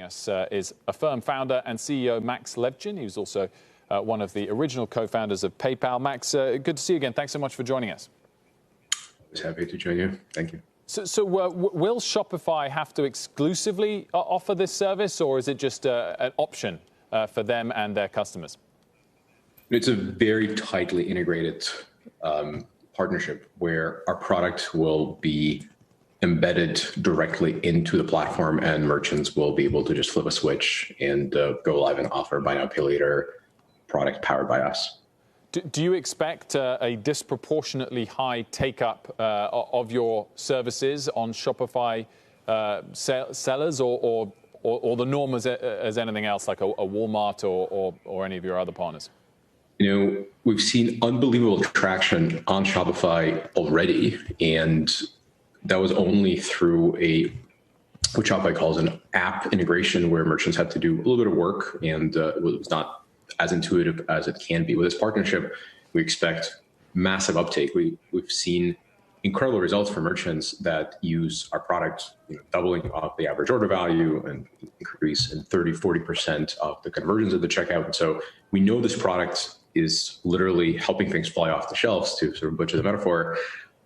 us is Affirm founder and CEO Max Levchin. He was also one of the original co-founders of PayPal. Max, good to see you again. Thanks so much for joining us. I was happy to join you. Thank you. So will Shopify have to exclusively offer this service, or is it just an option for them and their customers? It's a very tightly integrated partnership where our product will be embedded directly into the platform, and merchants will be able to just flip a switch and go live and offer buy now, pay later product powered by us. Do you expect a disproportionately high take-up of your services on Shopify sellers, or the norm as anything else, like a Walmart or any of your other partners? You know, we've seen unbelievable traction on Shopify already, and that was only through what Shopify calls an app integration, where merchants had to do a little bit of work, and it was not as intuitive as it can be. With this partnership, we expect massive uptake. We've seen incredible results for merchants that use our product, doubling of the average order value and increase in 30-40% of the conversions of the checkout. And so we know this product is literally helping things fly off the shelves, to sort of butcher the metaphor.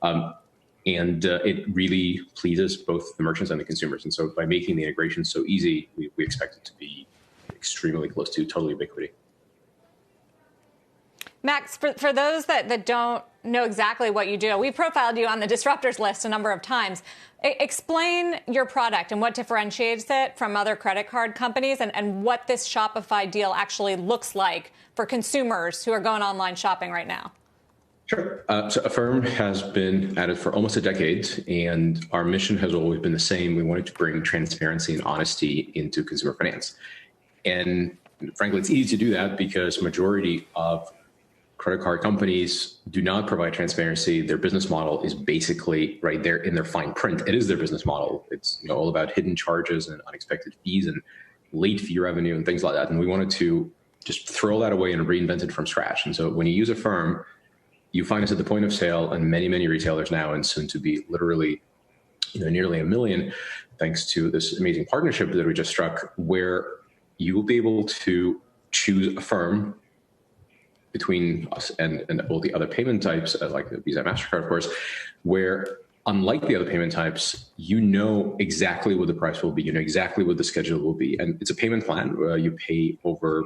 And it really pleases both the merchants and the consumers. And so by making the integration so easy, we expect it to be extremely close to total ubiquity. Max, for those that don't know exactly what you do, we profiled you on the disruptors list a number of times. Explain your product and what differentiates it from other credit card companies, and what this Shopify deal actually looks like for consumers who are going online shopping right now. Sure. So Affirm has been at it for almost a decade, and our mission has always been the same. We wanted to bring transparency and honesty into consumer finance. And frankly, it's easy to do that because majority of credit card companies do not provide transparency. Their business model is basically right there in their fine print. It is their business model. It's all about hidden charges and unexpected fees and late fee revenue and things like that. And we wanted to just throw that away and reinvent it from scratch. And so when you use Affirm, you find us at the point of sale, and many, many retailers now, and soon to be literally nearly 1 million, thanks to this amazing partnership that we just struck, where you will be able to choose Affirm between us and all the other payment types, like the Visa, MasterCard, of course, where unlike the other payment types, you know exactly what the price will be, you know exactly what the schedule will be. And it's a payment plan where you pay over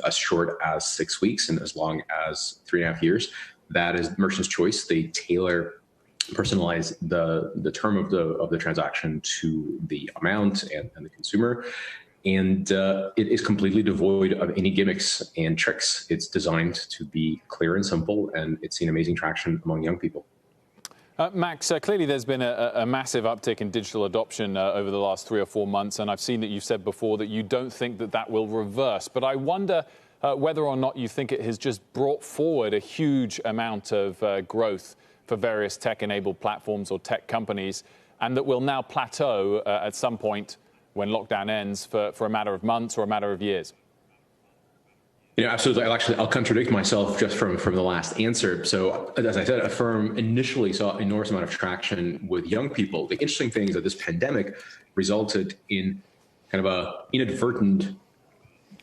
as short as 6 weeks and as long as 3.5 years. That is merchant's choice. They personalize the term of the transaction to the amount and the consumer. And it is completely devoid of any gimmicks and tricks. It's designed to be clear and simple, and it's seen amazing traction among young people. Max, clearly there's been a massive uptick in digital adoption over the last 3 or 4 months, and I've seen that you've said before that you don't think that will reverse. But I wonder whether or not you think it has just brought forward a huge amount of growth for various tech-enabled platforms or tech companies, and that will now plateau at some point when lockdown ends for a matter of months or a matter of years. Absolutely. I'll contradict myself just from the last answer. So as I said, Affirm initially saw an enormous amount of traction with young people. The interesting thing is that this pandemic resulted in kind of a inadvertent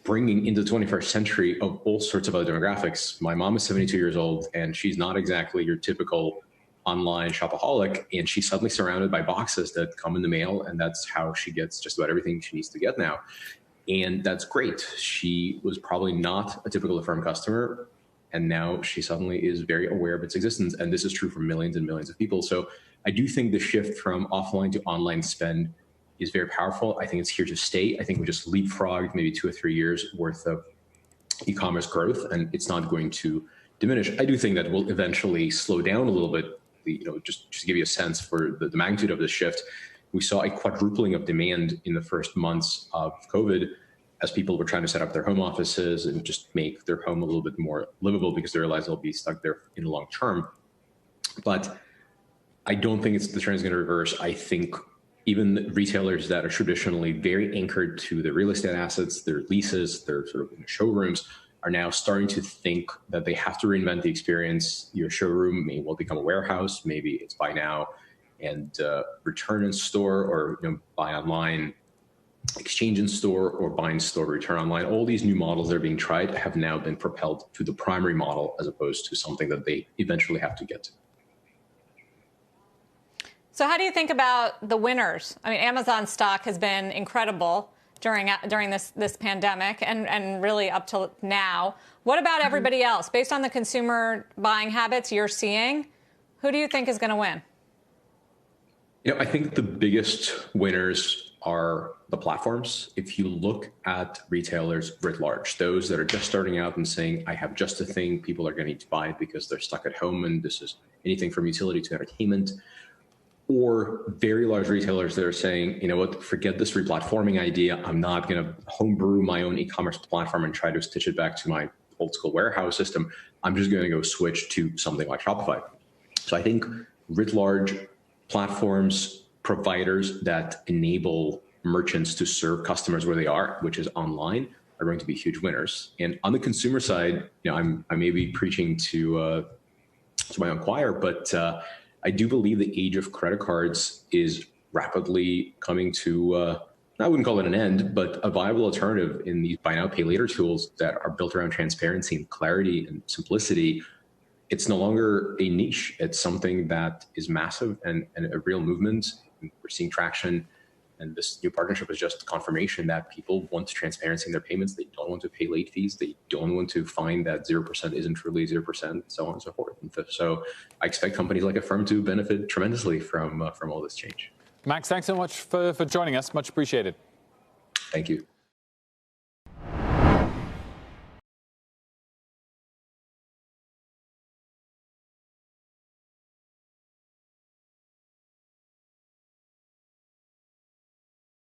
bringing into the 21st century of all sorts of other demographics. My mom is 72 years old, and she's not exactly your typical online shopaholic, and she's suddenly surrounded by boxes that come in the mail, and that's how she gets just about everything she needs to get now. And that's great. She was probably not a typical Affirm customer, and now she suddenly is very aware of its existence, and this is true for millions and millions of people. So I do think the shift from offline to online spend is very powerful. I think it's here to stay. I think we just leapfrogged maybe 2 or 3 years worth of e-commerce growth, and it's not going to diminish. I do think that will eventually slow down a little bit. Just to give you a sense for the magnitude of this shift, we saw a quadrupling of demand in the first months of COVID as people were trying to set up their home offices and just make their home a little bit more livable because they realized they'll be stuck there in the long term. But I don't think the trend is going to reverse. I think even retailers that are traditionally very anchored to their real estate assets, their leases, their sort of showrooms, are now starting to think that they have to reinvent the experience. Your showroom may well become a warehouse. Maybe it's buy now and return in store, or buy online, exchange in store or buy in store, return online. All these new models that are being tried have now been propelled to the primary model as opposed to something that they eventually have to get to. So how do you think about the winners? I mean, Amazon stock has been incredible during this pandemic and really up till now. What about everybody else? Based on the consumer buying habits you're seeing, who do you think is going to win? I think the biggest winners are the platforms. If you look at retailers writ large, those that are just starting out and saying, I have just a thing, people are going to need to buy it because they're stuck at home, and this is anything from utility to entertainment, or very large retailers that are saying, you know what, forget this replatforming idea. I'm not going to homebrew my own e-commerce platform and try to stitch it back to my old school warehouse system. I'm just going to go switch to something like Shopify. So I think writ large platforms, providers that enable merchants to serve customers where they are, which is online, are going to be huge winners. And on the consumer side, I may be preaching to my own choir, but I do believe the age of credit cards is rapidly coming to, I wouldn't call it an end, but a viable alternative in these buy now, pay later tools that are built around transparency and clarity and simplicity. It's no longer a niche. It's something that is massive and a real movement. We're seeing traction. And this new partnership is just confirmation that people want transparency in their payments. They don't want to pay late fees. They don't want to find that 0% isn't truly 0%, so on and so forth. And so I expect companies like Affirm to benefit tremendously from all this change. Max, thanks so much for joining us. Much appreciated. Thank you.